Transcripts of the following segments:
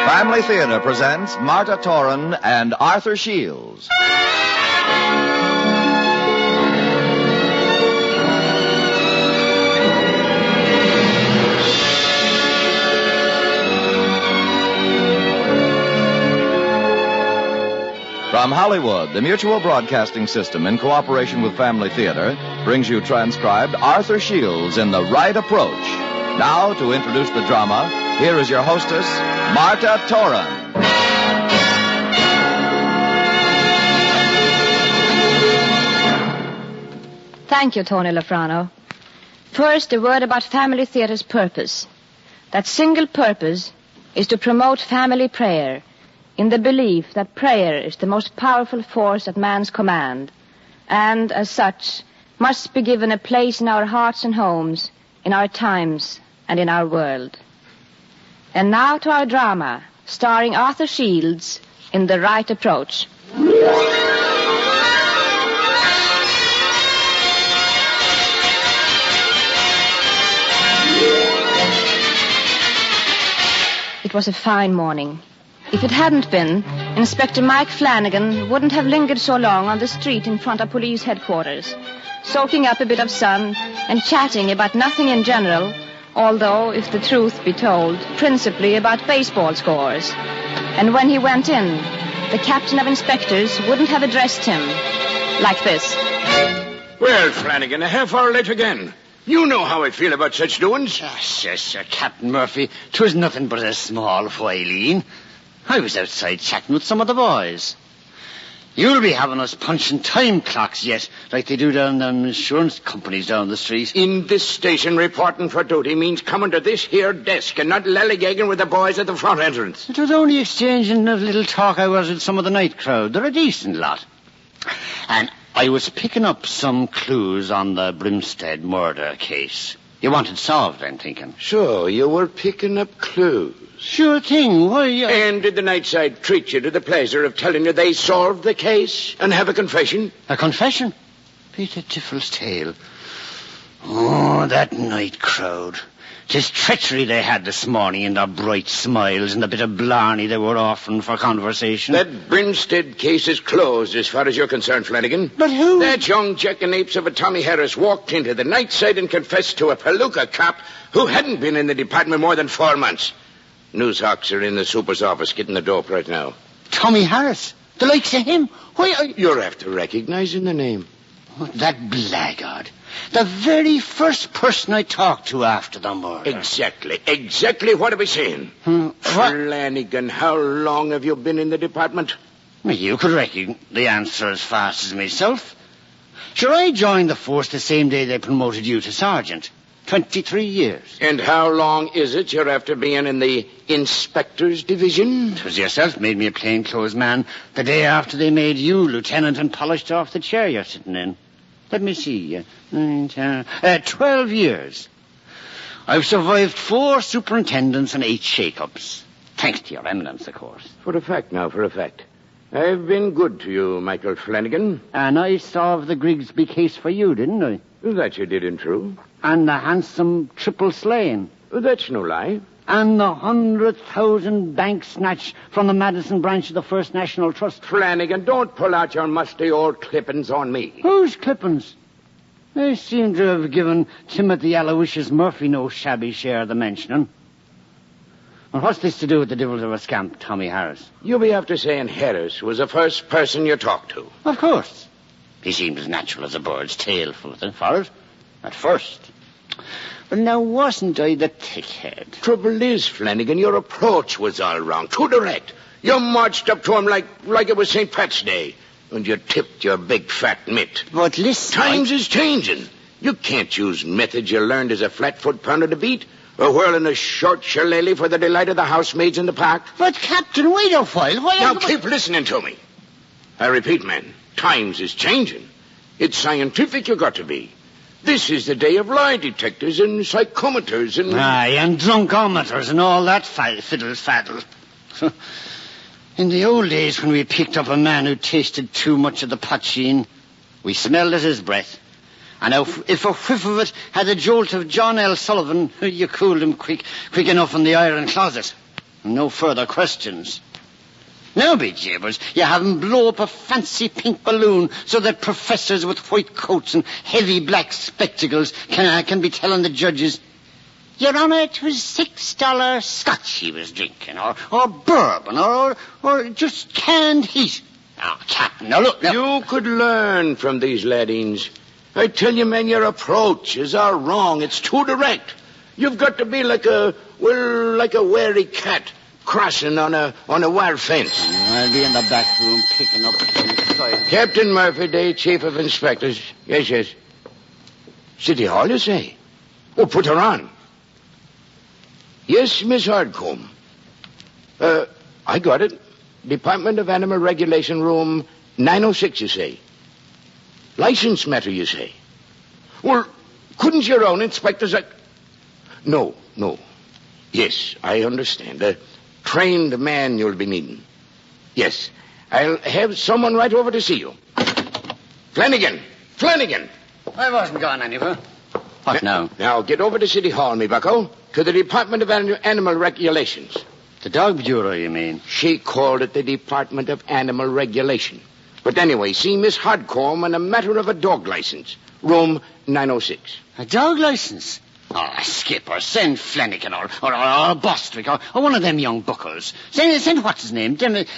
Family Theater presents Marta Toren and Arthur Shields. From Hollywood, the Mutual Broadcasting System, in cooperation with Family Theater, brings you transcribed Arthur Shields in The Right Approach. Now, to introduce the drama, here is your hostess, Marta Toren. Thank you, Tony Lafrano. First, a word about Family Theater's purpose. That single purpose is to promote family prayer, in the belief that prayer is the most powerful force at man's command, and, as such, must be given a place in our hearts and homes, in our times, and in our world. And now to our drama, starring Arthur Shields in The Right Approach. It was a fine morning. If it hadn't been, Inspector Mike Flanagan wouldn't have lingered so long on the street in front of police headquarters, soaking up a bit of sun and chatting about nothing in general, although, if the truth be told, principally about baseball scores. And when he went in, the captain of inspectors wouldn't have addressed him like this. Well, Flanagan, a half hour late again. You know how I feel about such doings. Yes, sir, Captain Murphy. 'Twas nothing but a small while. I was outside chatting with some of the boys. You'll be having us punching time clocks yet, like they do down them insurance companies down the street. In this station, reporting for duty means coming to this here desk and not lollygagging with the boys at the front entrance. It was only exchanging a little talk I was with some of the night crowd. They're a decent lot. And I was picking up some clues on the Brimstead murder case. You wanted solved, I'm thinking. So, you were picking up clues. Sure thing. Why, And did the Nightside treat you to the pleasure of telling you they solved the case and have a confession? A confession? Peter Tiffle's tale. Oh, that night crowd. 'Tis treachery they had this morning in their bright smiles and the bit of blarney they were offering for conversation. That Brimstead case is closed as far as you're concerned, Flanagan. But who? That young jackanapes of a Tommy Harris walked into the Nightside and confessed to a Palooka cop who hadn't been in the department more than 4 months. Newshawks are in the super's office getting the dope right now. Tommy Harris? The likes of him? Why, You're after recognizing the name. that blackguard. The very first person I talked to after the murder. Exactly what are we saying? What? Flanagan, how long have you been in the department? Well, you could reckon the answer as fast as myself. Sure, I joined the force the same day they promoted you to sergeant. 23 years. And how long is it you're after being in the inspector's division? 'Twas yourself made me a plainclothes man the day after they made you lieutenant and polished off the chair you're sitting in. Let me see. 12 years. I've survived 4 superintendents and 8 shake-ups. Thanks to your eminence, of course. For a fact. I've been good to you, Michael Flanagan. And I solved the Grigsby case for you, didn't I? That you did, in true. And the handsome triple slaying. That's no lie. And the 100,000 bank snatch from the Madison branch of the First National Trust. Flanagan, don't pull out your musty old clippings on me. Whose clippings? They seem to have given Timothy Aloysius Murphy no shabby share of the mentioning. Well, what's this to do with the devils of a scamp, Tommy Harris? You'll be after saying Harris was the first person you talked to. Of course. He seemed as natural as a bird's tail for it, at first. But now, wasn't I the thickhead? Trouble is, Flanagan, your approach was all wrong. Too direct. You marched up to him like it was St. Pat's Day. And you tipped your big fat mitt. But listen... Times is changing. You can't use methods you learned as a flat-foot pounder to beat, or whirling a short shillelagh for the delight of the housemaids in the park. But, Captain, wait a while. Now, keep listening to me. I repeat, man, times is changing. It's scientific you got to be. This is the day of lie detectors and psychometers and... Aye, and drunkometers and all that fiddle-faddle. In the old days when we picked up a man who tasted too much of the poteen, we smelled at his breath. And if a whiff of it had a jolt of John L. Sullivan, you cooled him quick enough in the iron closet. No further questions. Now, be jabbers, you have 'em blow up a fancy pink balloon so that professors with white coats and heavy black spectacles can be telling the judges, Your Honour, it was $6 scotch he was drinking, or bourbon, or just canned heat. Now, Captain, now look. Now. You could learn from these laddings. I tell you, man, your approaches are wrong. It's too direct. You've got to be like a wary cat crossing on a wire fence. I'll be in the back room picking up the soil. Captain Murphy, Day Chief of Inspectors. Yes. City Hall, you say? Oh, put her on. Yes, Miss Hardcomb. I got it. Department of Animal Regulation, room 906, you say. License matter, you say. Well, couldn't your own inspectors... No. Yes, I understand. A trained man you'll be needing. Yes, I'll have someone right over to see you. Flanagan! I wasn't gone anywhere. What now? Now, get over to City Hall, me bucko, to the Department of Animal Regulations. The dog bureau, you mean? She called it the Department of Animal Regulation. But anyway, see Miss Hardcomb on a matter of a dog license. Room 906. A dog license? Oh, Skipper, send Flanagan or Bostwick or one of them young buckles. Send what's his name? Dembrowski.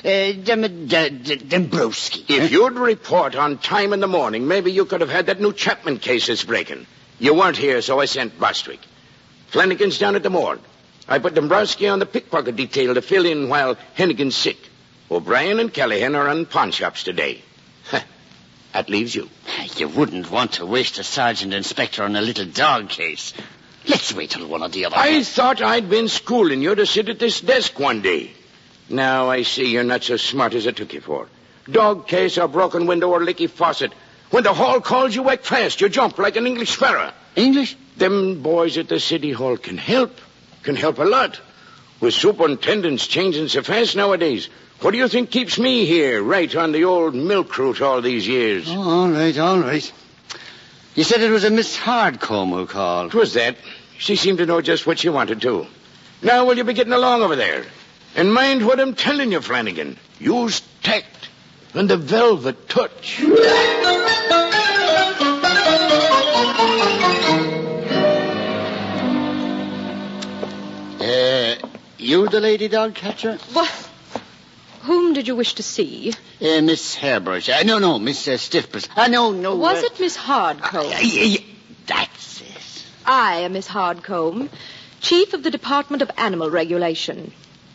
If you'd report on time in the morning, maybe you could have had that new Chapman case that's breaking. You weren't here, so I sent Bostwick. Flanagan's down at the morgue. I put Dombrowski on the pickpocket detail to fill in while Hennigan's sick. O'Brien and Callahan are on pawn shops today. That leaves you. You wouldn't want to waste a sergeant inspector on a little dog case. Let's wait till one of the other... I thought I'd been schooling you to sit at this desk one day. Now I see you're not so smart as I took you for. Dog case or broken window or leaky faucet. When the hall calls, you act fast. You jump like an English sparrow. English? Them boys at the City Hall can help. Can help a lot. With superintendents changing so fast nowadays. What do you think keeps me here, right on the old milk route all these years? Oh, all right. You said it was a Miss Hardcomb who called. 'Twas that. She seemed to know just what she wanted to. Now, will you be getting along over there? And mind what I'm telling you, Flanagan. Use tact and the velvet touch. You the lady dog catcher? What? Whom did you wish to see? Miss Hairbrush. No, Miss Stiffbrush. No. Was it Miss Hardcomb? That's it. I am Miss Hardcomb, Chief of the Department of Animal Regulation.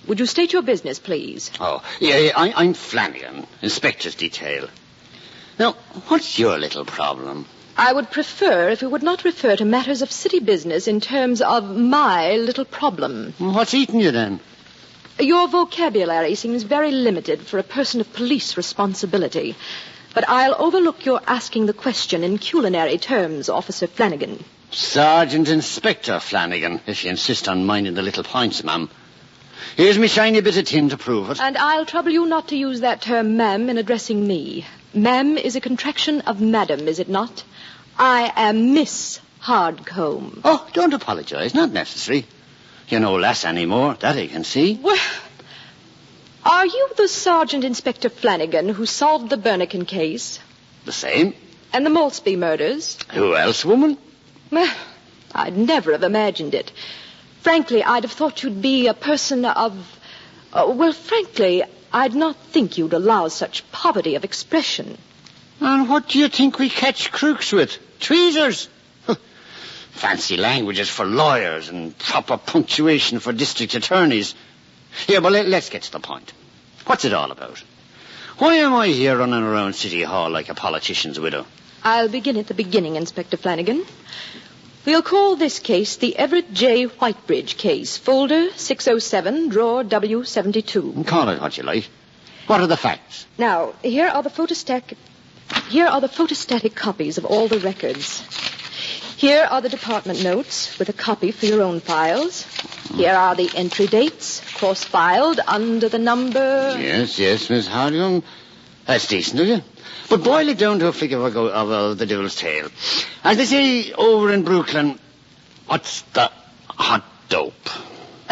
Would you state your business, please? Oh, yeah, I'm Flanagan, Inspector's Detail. Now, what's your little problem? I would prefer if you would not refer to matters of city business in terms of my little problem. What's eating you, then? Your vocabulary seems very limited for a person of police responsibility. But I'll overlook your asking the question in culinary terms, Officer Flanagan. Sergeant Inspector Flanagan, if you insist on minding the little points, ma'am. Here's me shiny bit of tin to prove it. And I'll trouble you not to use that term, ma'am, in addressing me. Ma'am is a contraction of madam, is it not? I am Miss Hardcomb. Oh, don't apologize. Not necessary. You're no lass anymore, that I can see. Well, are you the Sergeant Inspector Flanagan who solved the Burnican case? The same. And the Malsby murders? Who else, woman? Well, I'd never have imagined it. Frankly, I'd have thought you'd be a person of... frankly, I'd not think you'd allow such poverty of expression. And what do you think we catch crooks with? Tweezers? Fancy languages for lawyers and proper punctuation for district attorneys. Here, but let's get to the point. What's it all about? Why am I here running around City Hall like a politician's widow? I'll begin at the beginning, Inspector Flanagan. We'll call this case the Everett J. Whitebridge case, folder 607, drawer W72. Call it what you like. What are the facts? Now, here are the photostatic copies of all the records. Here are the department notes with a copy for your own files. Here are the entry dates, cross-filed under the number... Yes, Miss Hardcomb. That's decent of you. But boil it down to a figure of the devil's tail. As they say over in Brooklyn, what's the hot dope?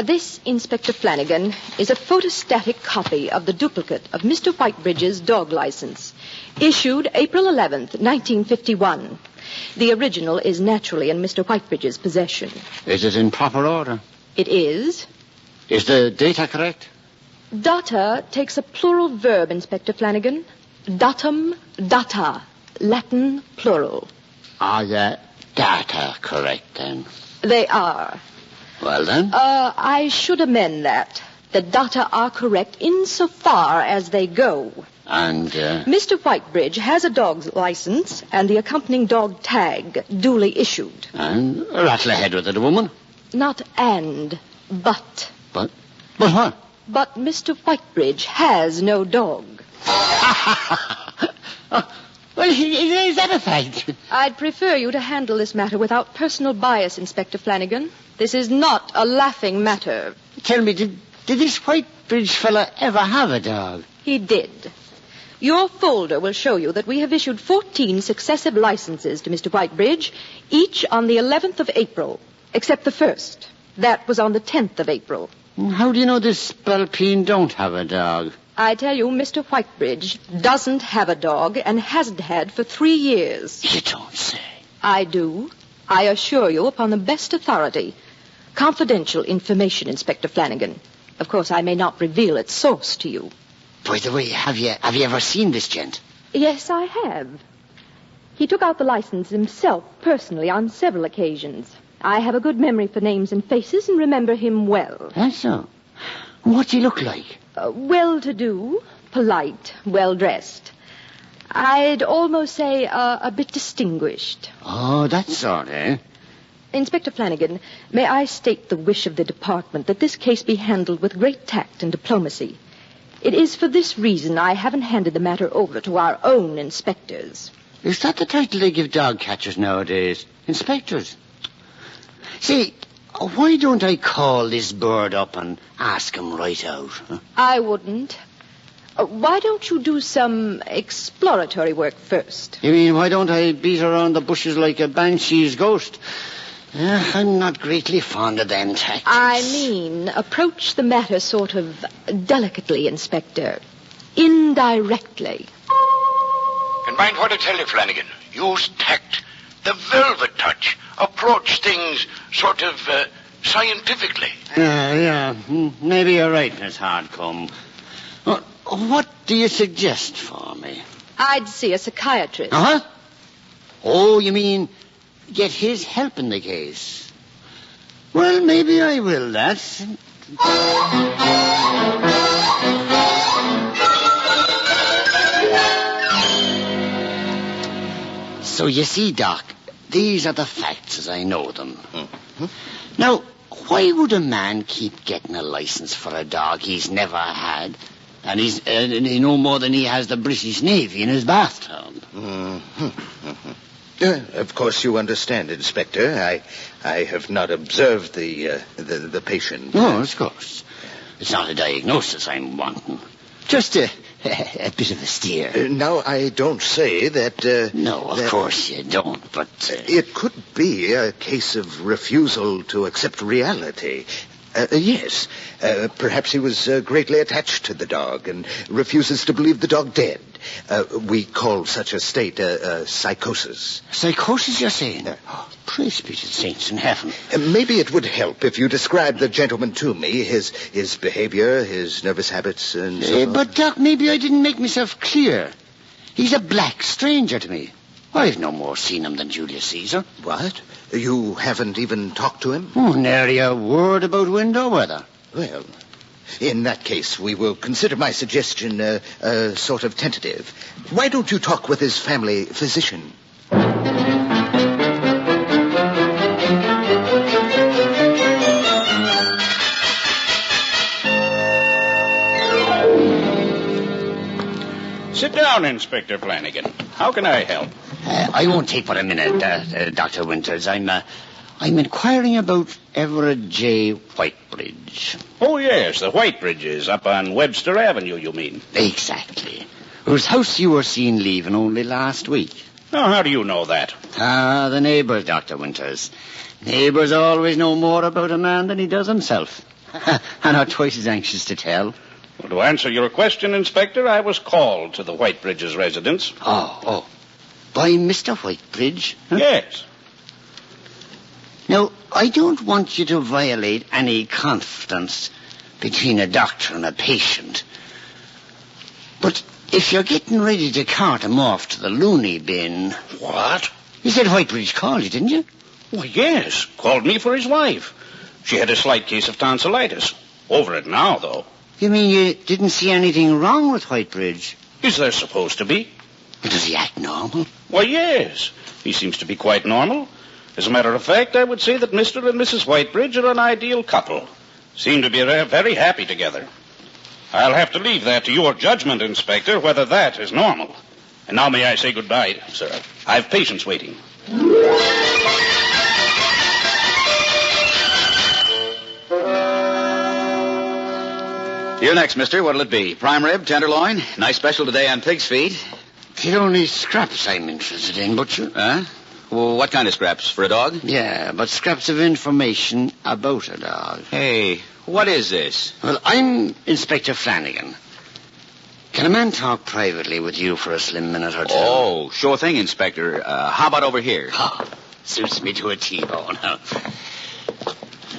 This, Inspector Flanagan, is a photostatic copy of the duplicate of Mr. Whitebridge's dog license, issued April 11th, 1951. The original is naturally in Mr. Whitebridge's possession. Is it in proper order? It is. Is the data correct? Data takes a plural verb, Inspector Flanagan. Datum, data. Latin plural. Are the data correct, then? They are. Well, then? I should amend that. The data are correct insofar as they go. And, Mr. Whitebridge has a dog's license and the accompanying dog tag duly issued. And rattle ahead with it, woman. Not and, but. But what? But Mr. Whitebridge has no dog. Well, is that a fact? I'd prefer you to handle this matter without personal bias, Inspector Flanagan. This is not a laughing matter. Tell me, did this Whitebridge fella ever have a dog? He did. Your folder will show you that we have issued 14 successive licenses to Mr. Whitebridge, each on the 11th of April, except the first. That was on the 10th of April. How do you know this Spalpeen don't have a dog? I tell you, Mr. Whitebridge doesn't have a dog and hasn't had for 3 years. You don't say. I do. I assure you upon the best authority. Confidential information, Inspector Flanagan. Of course, I may not reveal its source to you. By the way, have you ever seen this gent? Yes, I have. He took out the license himself, personally, on several occasions. I have a good memory for names and faces and remember him well. That's so. What's he look like? Well-to-do, polite, well-dressed. I'd almost say a bit distinguished. Oh, that's sort, eh? Inspector Flanagan, may I state the wish of the department that this case be handled with great tact and diplomacy. It is for this reason I haven't handed the matter over to our own inspectors. Is that the title they give dog catchers nowadays? Inspectors? See, why don't I call this bird up and ask him right out? Huh? I wouldn't. Why don't you do some exploratory work first? You mean, why don't I beat around the bushes like a banshee's ghost? I'm not greatly fond of them tactics. I mean, approach the matter sort of delicately, Inspector. Indirectly. And mind what I tell you, Flanagan. Use tact. The velvet touch. Approach things sort of scientifically. Yeah. Maybe you're right, Miss Hardcombe. What do you suggest for me? I'd see a psychiatrist. Huh? Oh, you mean get his help in the case? Well, maybe I will, that. So you see, Doc, these are the facts as I know them. Mm-hmm. Now, why would a man keep getting a license for a dog he's never had, and he's no more than he has the British Navy in his bathtub? Of course, you understand, Inspector. I have not observed the patient. No, of course. It's not a diagnosis I'm wanting. Just a bit of a steer. Now, I don't say that... no, of course you don't, but... It could be a case of refusal to accept reality. Yes. Perhaps he was greatly attached to the dog and refuses to believe the dog dead. We call such a state psychosis. Psychosis, you're saying? Praise be to the saints in heaven. Maybe it would help if you described the gentleman to me, his behavior, his nervous habits, and so on. But, Doc, maybe I didn't make myself clear. He's a black stranger to me. I've no more seen him than Julius Caesar. What? You haven't even talked to him? Nary a word about wind or weather. Well, in that case, we will consider my suggestion sort of tentative. Why don't you talk with his family physician? Sit down, Inspector Flanagan. How can I help? I won't take but a minute, Dr. Winters. I'm inquiring about Everett J. Whitebridge. Oh, yes, the Whitebridges up on Webster Avenue, you mean? Exactly. Whose house you were seen leaving only last week. Oh, how do you know that? The neighbors, Dr. Winters. Neighbors always know more about a man than he does himself. I'm not twice as anxious to tell. Well, to answer your question, Inspector, I was called to the Whitebridge's residence. Oh. By Mr. Whitebridge? Huh? Yes. Now, I don't want you to violate any confidence between a doctor and a patient. But if you're getting ready to cart him off to the loony bin... What? You said Whitebridge called you, didn't you? Well, yes. Called me for his wife. She had a slight case of tonsillitis. Over it now, though. You mean you didn't see anything wrong with Whitebridge? Is there supposed to be? Does he act normal? Why, yes. He seems to be quite normal. As a matter of fact, I would say that Mr. and Mrs. Whitebridge are an ideal couple. Seem to be very happy together. I'll have to leave that to your judgment, Inspector, whether that is normal. And now may I say goodbye, sir. I've patients waiting. You next, mister. What'll it be? Prime rib, tenderloin? Nice special today on pig's feet. The only scraps I'm interested in, Butcher. Huh? Well, what kind of scraps? For a dog? Yeah, but scraps of information about a dog. Hey, what is this? Well, I'm Inspector Flanagan. Can a man talk privately with you for a slim minute or two? Oh, sure thing, Inspector. How about over here? Oh, suits me to a T-bone.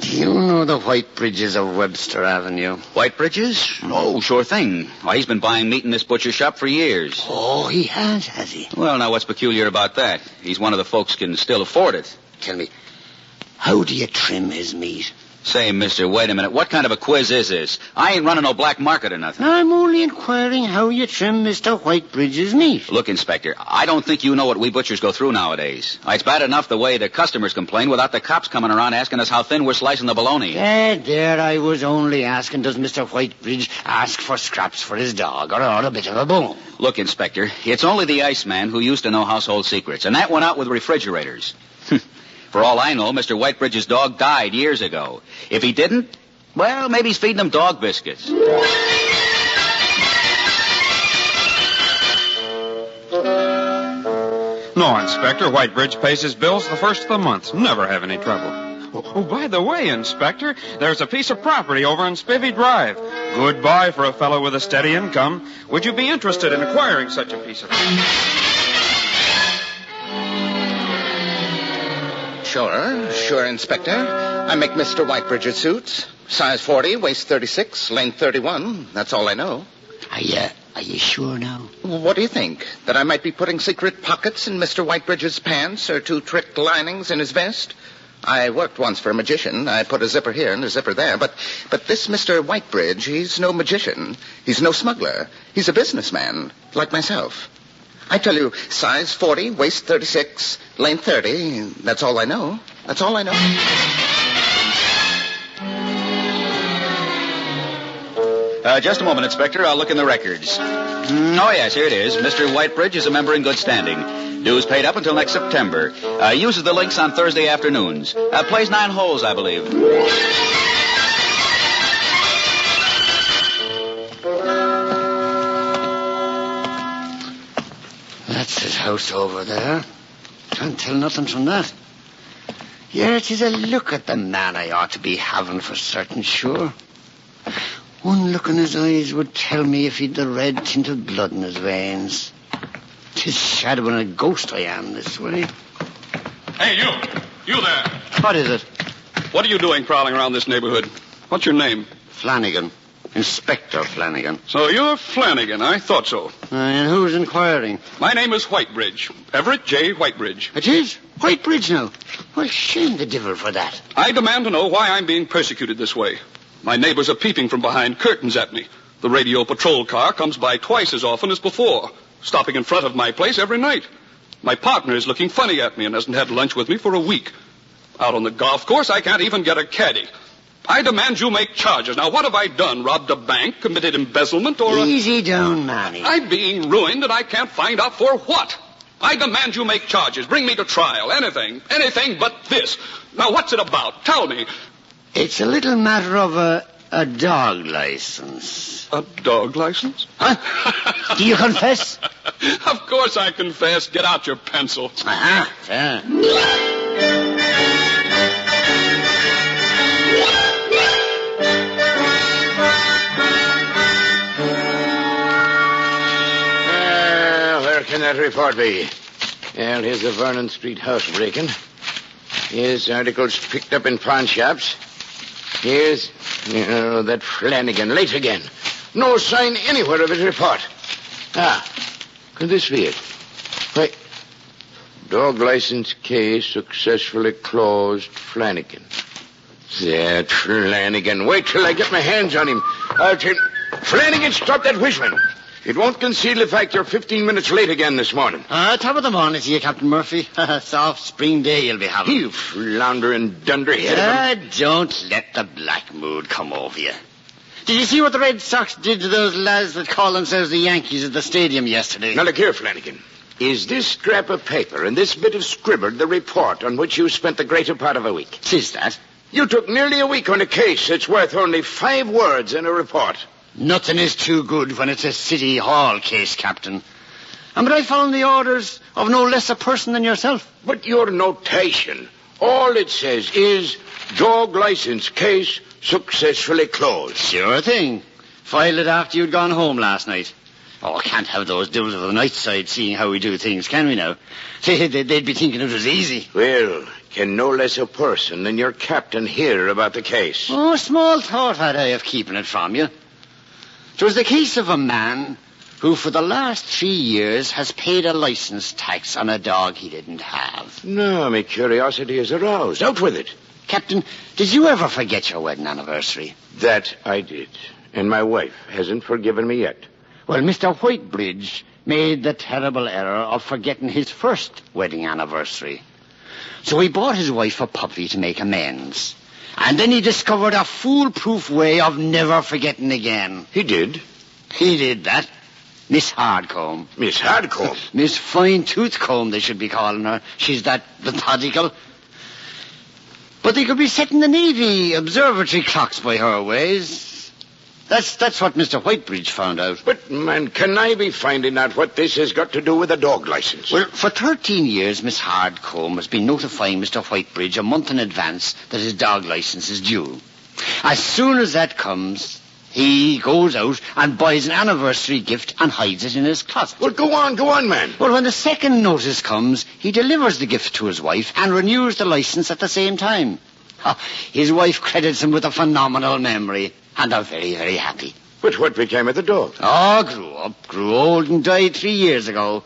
Do you know the Whitebridges of Webster Avenue? Whitebridges? Oh, sure thing. Why, he's been buying meat in this butcher shop for years. Oh, he has he? Well, now, what's peculiar about that? He's one of the folks can still afford it. Tell me, how do you trim his meat? Say, mister, wait a minute. What kind of a quiz is this? I ain't running no black market or nothing. I'm only inquiring how you trim Mr. Whitebridge's meat. Look, Inspector, I don't think you know what we butchers go through nowadays. It's bad enough the way the customers complain without the cops coming around asking us how thin we're slicing the bologna. There, I was only asking, does Mr. Whitebridge ask for scraps for his dog or a bit of a bone? Look, Inspector, it's only the Iceman who used to know household secrets, and that went out with refrigerators. For all I know, Mr. Whitebridge's dog died years ago. If he didn't, well, maybe he's feeding them dog biscuits. No, Inspector. Whitebridge pays his bills the first of the month. Never have any trouble. Oh, by the way, Inspector, there's a piece of property over on Spivey Drive. Good buy for a fellow with a steady income. Would you be interested in acquiring such a piece of property? Sure, Inspector. I make Mr. Whitebridge's suits. Size 40, waist 36, length 31. That's all I know. Are you sure now? What do you think? That I might be putting secret pockets in Mr. Whitebridge's pants or two trick linings in his vest? I worked once for a magician. I put a zipper here and a zipper there. But this Mr. Whitebridge, he's no magician. He's no smuggler. He's a businessman, like myself. I tell you, size 40, waist 36, length 30. That's all I know. That's all I know. Just a moment, Inspector. I'll look in the records. Oh, yes, here it is. Mr. Whitebridge is a member in good standing. Dues paid up until next September. Uses the links on Thursday afternoons. Plays 9 holes, I believe. That's his house over there. Can't tell nothing from that. Yeah, it is a look at the man I ought to be having for certain, sure. One look in his eyes would tell me if he'd the red tint of blood in his veins. 'Tis shadowing a ghost I am this way. Hey, you there. What is it? What are you doing prowling around this neighborhood? What's your name? Flanagan. Inspector Flanagan. So you're Flanagan. I thought so. And who's inquiring? My name is Whitebridge. Everett J. Whitebridge. It is? Whitebridge now? Well, shame the devil for that. I demand to know why I'm being persecuted this way. My neighbors are peeping from behind curtains at me. The radio patrol car comes by twice as often as before, stopping in front of my place every night. My partner is looking funny at me and hasn't had lunch with me for a week. Out on the golf course, I can't even get a caddy. I demand you make charges. Now, what have I done? Robbed a bank? Committed embezzlement? Or Easy down, Manny. I'm being ruined and I can't find out for what. I demand you make charges. Bring me to trial. Anything but this. Now, what's it about? Tell me. It's a little matter of a dog license. A dog license? Huh? Do you confess? Of course I confess. Get out your pencil. Uh-huh. that report be? Well, here's the Vernon Street housebreaking. Here's articles picked up in pawn shops. Here's that Flanagan late again. No sign anywhere of his report. Could this be it? Wait. Dog license case successfully closed. Flanagan. That Flanagan. Wait till I get my hands on him. I'll tell... Flanagan, stop that whistling. It won't conceal the fact you're 15 minutes late again this morning. Top of the morning to you, Captain Murphy. Soft spring day you'll be having. You floundering dunderhead. Don't let the black mood come over you. Did you see what the Red Sox did to those lads that call themselves the Yankees at the stadium yesterday? Now, look here, Flanagan. Is this scrap of paper and this bit of scribble the report on which you spent the greater part of a week? 'Tis that. You took nearly a week on a case that's worth only 5 words in a report. Nothing is too good when it's a City Hall case, Captain. But I found the orders of no less a person than yourself. But your notation, all it says is dog license case successfully closed. Sure thing. Filed it after you'd gone home last night. Oh, can't have those dudes of the night side seeing how we do things, can we now? They'd be thinking it was easy. Well, can no less a person than your captain hear about the case? Oh, small thought had I of keeping it from you. It was the case of a man who for the last 3 years has paid a license tax on a dog he didn't have. No, my curiosity is aroused. Out with it. Captain, did you ever forget your wedding anniversary? That I did. And my wife hasn't forgiven me yet. Well, Mr. Whitebridge made the terrible error of forgetting his first wedding anniversary. So he bought his wife a puppy to make amends. And then he discovered a foolproof way of never forgetting again. He did? He did that. Miss Hardcomb. Miss Hardcomb? Miss Fine-Tooth Comb, they should be calling her. She's that methodical. But they could be setting the Navy observatory clocks by her ways. That's what Mr. Whitebridge found out. But, man, can I be finding out what this has got to do with a dog license? Well, for 13 years, Miss Hardcomb has been notifying Mr. Whitebridge a month in advance that his dog license is due. As soon as that comes, he goes out and buys an anniversary gift and hides it in his closet. Well, go on, man. Well, when the second notice comes, he delivers the gift to his wife and renews the license at the same time. His wife credits him with a phenomenal memory, and they're very, very happy. But what became of the dog? Grew old and died 3 years ago.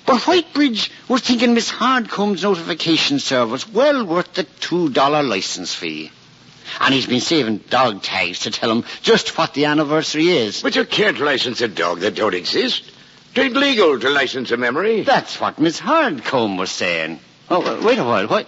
But Whitebridge was thinking Miss Hardcomb's notification service well worth the $2 license fee. And he's been saving dog tags to tell him just what the anniversary is. But you can't license a dog that don't exist. It's legal to license a memory. That's what Miss Hardcomb was saying. Oh, wait a while. What?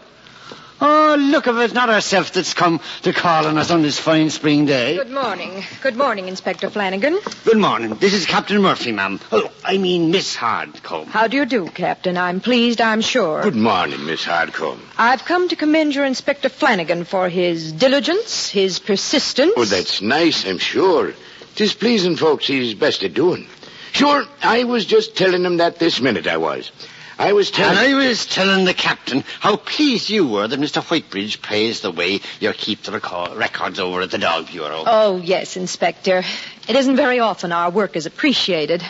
Oh, look, if it's not herself that's come to call on us on this fine spring day. Good morning. Good morning, Inspector Flanagan. Good morning. This is Captain Murphy, ma'am. Oh, I mean Miss Hardcomb. How do you do, Captain? I'm pleased, I'm sure. Good morning, Miss Hardcomb. I've come to commend your Inspector Flanagan for his diligence, his persistence. Oh, that's nice, I'm sure. 'Tis pleasing folks he's best at doing. Sure, I was just telling him that this minute I was. I was telling the captain how pleased you were that Mr. Whitebridge praised the way you keep the records over at the Dog Bureau. Oh, yes, Inspector. It isn't very often our work is appreciated.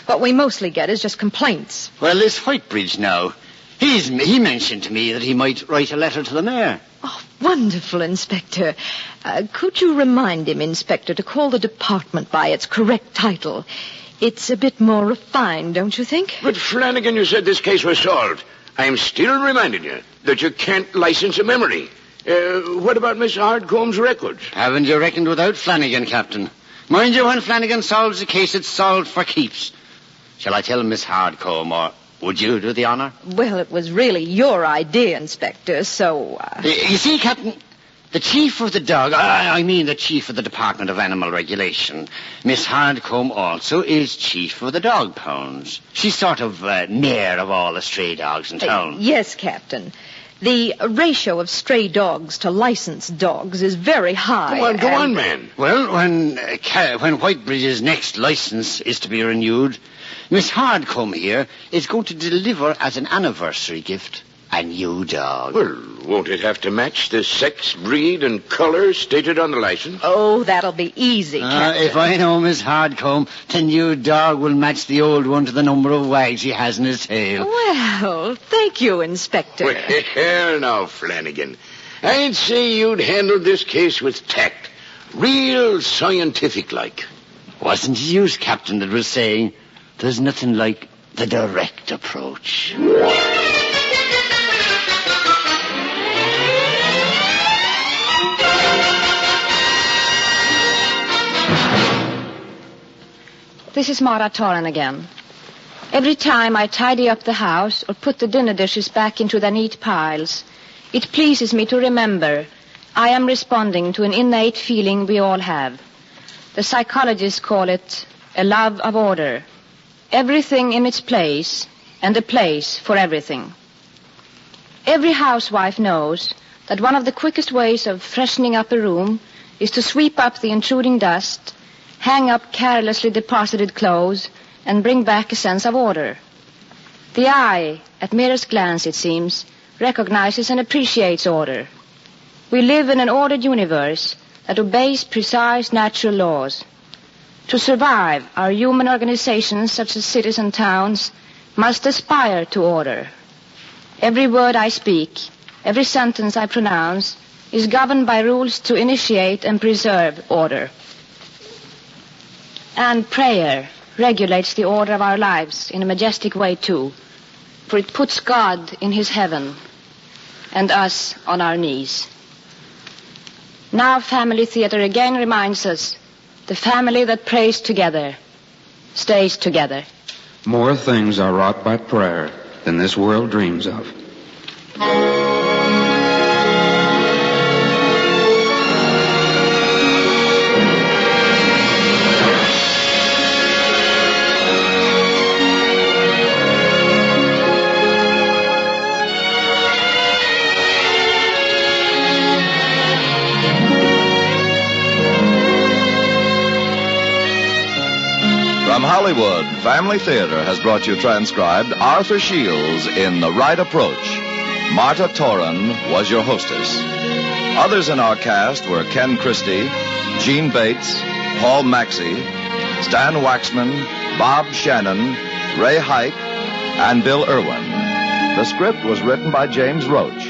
What we mostly get is just complaints. Well, this Whitebridge now, he mentioned to me that he might write a letter to the mayor. Oh, wonderful, Inspector. Could you remind him, Inspector, to call the department by its correct title? It's a bit more refined, don't you think? But, Flanagan, you said this case was solved. I'm still reminding you that you can't license a memory. What about Miss Hardcomb's records? Haven't you reckoned without Flanagan, Captain? Mind you, when Flanagan solves a case, it's solved for keeps. Shall I tell Miss Hardcomb, or would you do the honor? Well, it was really your idea, Inspector, so... You see, Captain... The chief of the the chief of the Department of Animal Regulation, Miss Hardcomb, also is chief of the dog pounds. She's sort of mayor of all the stray dogs in town. Yes, Captain. The ratio of stray dogs to licensed dogs is very high. Go on, man. Well, when Whitebridge's next license is to be renewed, Miss Hardcomb here is going to deliver as an anniversary gift a new dog. Well, won't it have to match the sex, breed, and color stated on the license? Oh, that'll be easy, Captain. If I know Miss Hardcomb, the new dog will match the old one to the number of wags he has in his tail. Well, thank you, Inspector. Well, now, Flanagan, I'd say you'd handled this case with tact. Real scientific-like. Wasn't it you, Captain, that was saying there's nothing like the direct approach? This is Mara Torren again. Every time I tidy up the house or put the dinner dishes back into their neat piles, it pleases me to remember I am responding to an innate feeling we all have. The psychologists call it a love of order. Everything in its place and a place for everything. Every housewife knows that one of the quickest ways of freshening up a room is to sweep up the intruding dust, hang up carelessly deposited clothes, and bring back a sense of order. The eye, at merest glance it seems, recognizes and appreciates order. We live in an ordered universe that obeys precise natural laws. To survive, our human organizations, such as cities and towns, must aspire to order. Every word I speak, every sentence I pronounce, is governed by rules to initiate and preserve order. And prayer regulates the order of our lives in a majestic way, too, for it puts God in his heaven and us on our knees. Now Family Theater again reminds us the family that prays together stays together. More things are wrought by prayer than this world dreams of. From Hollywood, Family Theater has brought you transcribed Arthur Shields in The Right Approach. Marta Torren was your hostess. Others in our cast were Ken Christie, Gene Bates, Paul Maxey, Stan Waxman, Bob Shannon, Ray Hike, and Bill Irwin. The script was written by James Roach,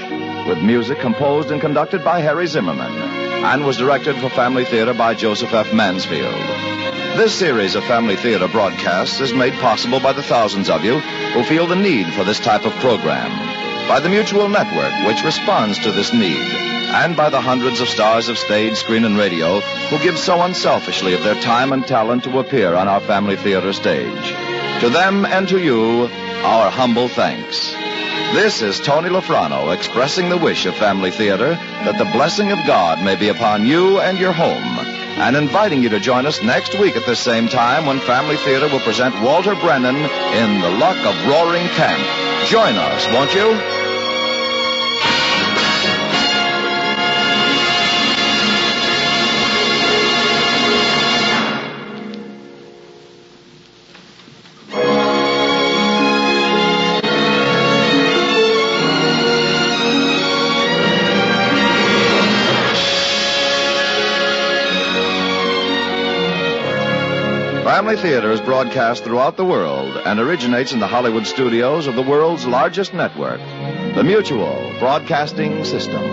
with music composed and conducted by Harry Zimmerman, and was directed for Family Theater by Joseph F. Mansfield. This series of Family Theater broadcasts is made possible by the thousands of you who feel the need for this type of program, by the Mutual Network, which responds to this need, and by the hundreds of stars of stage, screen, and radio who give so unselfishly of their time and talent to appear on our Family Theater stage. To them and to you, our humble thanks. This is Tony Lafrano expressing the wish of Family Theater that the blessing of God may be upon you and your home, and inviting you to join us next week at this same time when Family Theater will present Walter Brennan in The Luck of Roaring Camp. Join us, won't you? Family Theater is broadcast throughout the world and originates in the Hollywood studios of the world's largest network, the Mutual Broadcasting System.